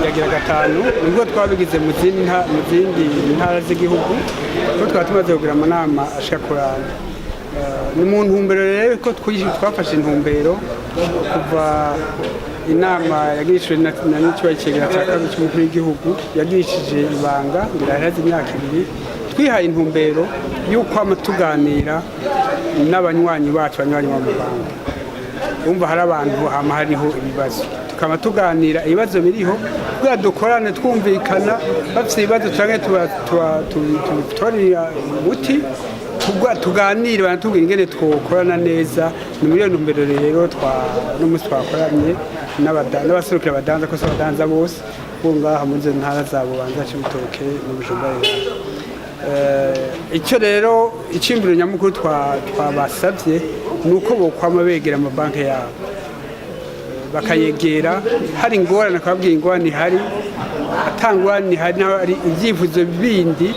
yagira gatanu nibwo twabigize mu zindi ntara z'igihugu ko twatumaze kugira amanama ashaka kurana ni mu ntumbero rero ko twafashe intumbero kuva inama yagirishijwe na n'icyubahiro cyegera cya kabiri cy'umukuru w'igihugu yagirishije ibanga biraheze imyaka 2 twihaye intumbero y'uko tuganira n'abanywanyi bacu banywanyi b'amabanki umva hari abantu hama hariho ibibazo tukaba tuganira ibibazo biriho kugira dukorane twumvikana bafite ibibazo canke tutorera umuti tuganire banatubwira ingene twokorana neza ni muri iyo ntumbero rero n'umunsi twakoranye n'abaserukira abadanza ko abadanza bose bo ngaha muri izo ntara zabo banza Cibitoke n'Ubujumbura icyo rero icimbiro nyamukuru twabasabye nuko bokwama begera amabanki yabo bakayegera hari ingorane akababwira ingorane hari atangorane hari n'ari ibyifuzo bindi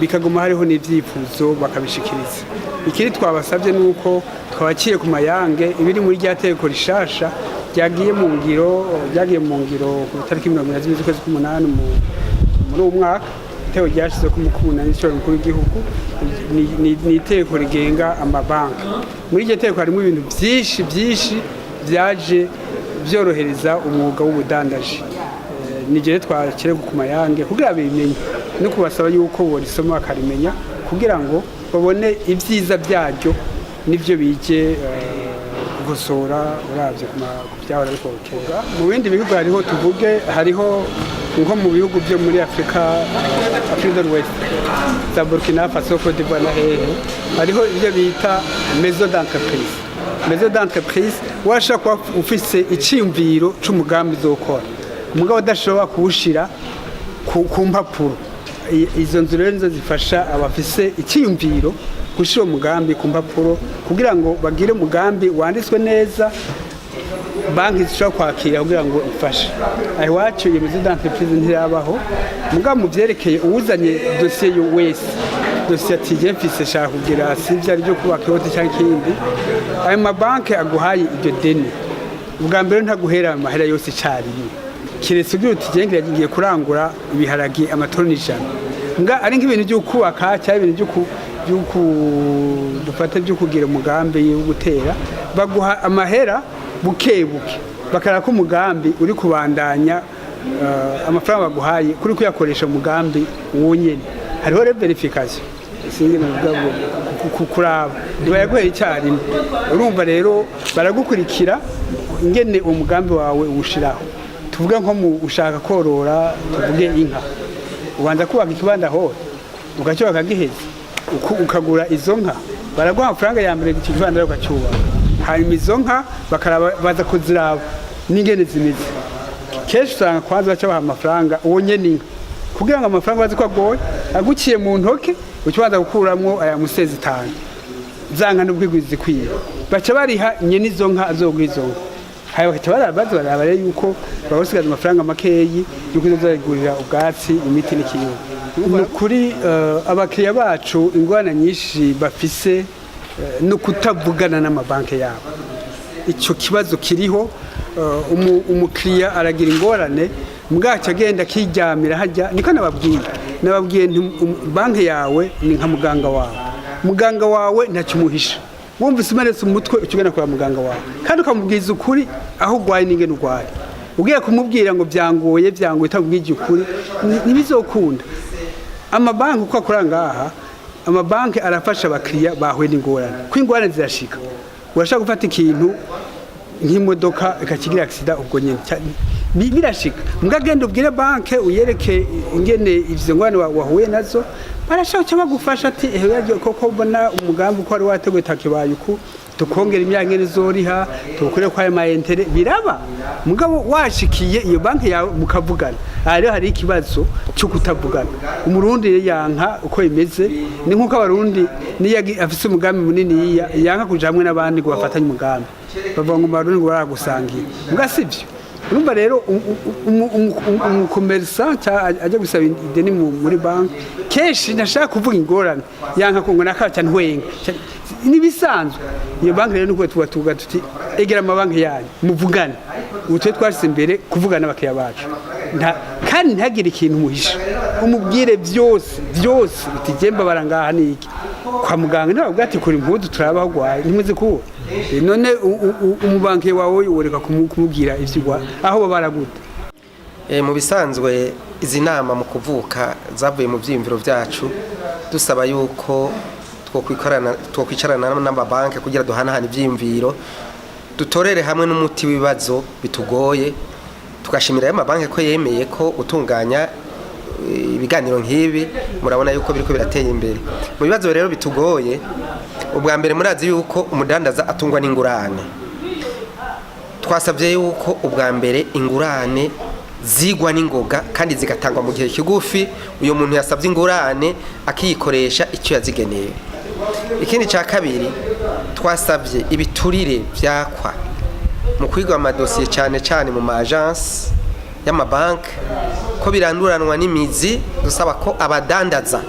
bikaguma hariho n'ibyifuzo bakabishikiriza ikiri twabasabye nuko twabaciye ku mayange ibiri muri rya teko rishasha ryagiye mu ngiro ku tariki 20 z'ukwezi k'umunani muri uwo mwaka iteko ryashize ku mukubuna n'icyo mukuru w'igihugu ni iteko rigenga amabanki muri iryo teko harimo ibintu byinshi byaje byorohereza umwuga w'ubudandaji nigere twakire ku mayange kugira bimenye no kubasaba yuko borisoma bakarimenya kugira ngo babone ibyiza byaryo nivyo bije gusora uravye ku byahora ariko kenga mu bindi bihugu hariho nko mu bihugu byo muri Afrika de l'Ouest za Burkina Faso Côte d'Ivoire na hehe hariho ibyo bita maison d'entreprise washaka ufise iciyumviro c'umugambi zokora umugabo udashobora kuwushira ku mpapuro izo nzu rero nizo zifasha abafise iciyumviro gushira umugambi ku mpapuro kugira ngo bagire umugambi wanditswe neza banki zishobora kwakira kugira ngo ifashe aho wacu iyo maison d'entreprise ntirabaho mugabo mu byerekeye uwuzanye dossier wese dossier ati mfise shaka kugira sivyo ari byo kubaka hote cyangwa ikindi ayo mabanki aguhaye iryo deni ubwa mbere ntaguhera amahera yose icariye kiretse ugira uti ngiye kurangura ibiharagi amatoni 100 mbwa ari nk'ibintu byo kubaka cyangwa ibintu dufate byo kugira umugambi wo gutera baguha amahera bukebuke bakara ko umugambi uri kubandanya amafaranga baguhaye kuri kuyakoresha umugambi wonyene hariho verification singe n'ubwabo kukuraba ntibayaguhera icyarimwe urumva rero baragukurikira ingene umugambi wawe uwushiraho tuvuga nko mu ushaka korora tuvuge inka ubanza kubaka ikibanda hose ugacyo bakagiheza ukagura izo nka baraguha amafaranga ya mbere ikibanda ukacyubaka hanyuma izo nka baza kuziraba n'ingene zimeze kenshi usanga kwanza baca baha amafaranga uwo nyene inka kugira ngo amafaranga bazi ko agoye aguciye mu ntoke ukibanza gukuramwo aya musezi 5 zanga n'ubwigwizi kwiye baca bariha nyene izo nka azogwa izo nka hayo barabaza barabare yuko babasigaza amafaranga makeyi yuko izagurira ubwatsi imiti n'ikintu kuri abakiriya bacu ingwana nyinshi bafise no kutavugana n'amabanki yabo icyo kibazo kiriho umukiriya aragira ingorane mwaca agenda kijyamira hajya niko nababwiye banki yawe ni nka muganga wawe ntacumuhisha wumvise umenetse umutwe ukigana kwa muganga wawe kandi ukamubwiza ukuri aho ugwaye n'ingene ugwaye ugiye kumubwira ngo byangoye itakubwije ukuri ntibizokunda amabanki uko akora ngaha amabanki arafasha abakiriya bahuye n'ingorane ko ingorane zirashika urashaka gufata ikintu nk'imodoka ikakigira accident ubwo nyene birashika mugagenda ubwire banki uyereke ingene ivyo ngorane wahuye nazo barashaka bagufasha ati ehe koko mbona umugambi uko ari wateguye takibaye uku tukongera imyaka n'izoriha tukure kwa ayo mayentere biraba mugabo washikiye iyo banki yawe mukavugana rero hari ikibazo cyo kutavugana umurundi yanka uko imeze ni nkuko abarundi niyo afise umugambi munini yanka kuja hamwe n'abandi ngo bafatanye umugambi bavuga ngo abarundi ngo baragusangiye mugasivyo urumva rero umukomersa ajya gusaba ideni muri banki kenshi ntashaka kuvuga ingorane yanka ko ngo nakaca ntwenga nibisanzwe iyo banki rero nuko tuti egera amabanki yanyu muvugane utwe twashyize imbere kuvugana n'abakiriya bacu kandi ntagire ikintu umuhisha umubwire byose utigemba barangaha niki kwa muganga ntabwo ati kuri impudu turabaho gwaye ntimuzi ko none umubanke wawe woreka kumubwira ivyigwa aho babaraguta mu bisanzwe izi nama mu kuvuka zavuye mu byiyumviro byacu dusaba yuko twokwicarana n'amabanki kugira duhanahane ibyiyumviro dutorere hamwe n'umuti w'ibibazo bitugoye tugashimira amabanki ko yemeye ko utunganya ibiganiro nk'ibi murabona yuko biriko birateye imbere mu bibazo rero bitugoye ubwa mbere murazi yuko umudandaza atungwa n'ingurane twasabye yuko ubwa mbere ingurane zigwa n'ingoga kandi zigatangwa mu gihe kigufi uyo muntu yasabye ingurane akiyikoresha icyo yazigeneye ikindi cya kabiri twasabye ibiturire byakwa mu kwiga amadosiye cyane mu ma-agence y'amabanki ko biranduranwa n'imizi dusaba ko abadandaza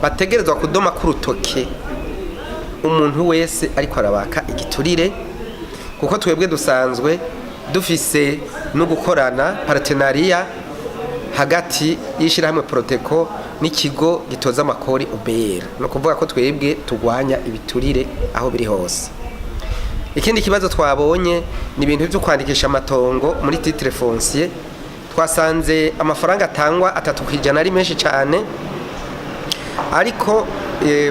bategerezwa kudoma ku rutoke umuntu wese ariko arabaka igiturire kuko twebwe dusanzwe dufise no gukorana partenariat hagati y'ishirahamwe Proteko n'ikigo gitoza amakori UBR no kuvuga ko twebwe tugwanya ibiturire aho biri hose. Ikindi kibazo twabonye ni ibintu byo kwandikisha amatongo muri titre foncier twasanze amafaranga atangwa 3% ari menshi cyane ariko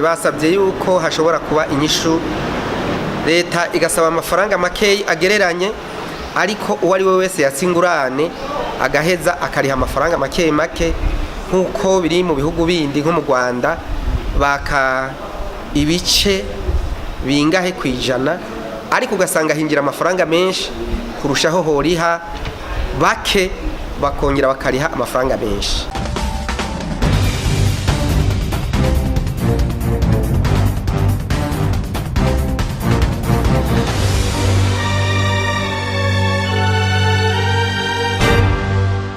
basabye yuko hashobora kuba inyishu leta igasaba amafaranga makeyi agereranye ariko uwari we wese yatsingurane agaheza akariha amafaranga make nkuko biri mu bihugu bindi nko mu Rwanda baka ibice bingahe kwijana ariko ugasanga hingira amafaranga menshi kurushaho horiha bake bakongera bakariha amafaranga menshi.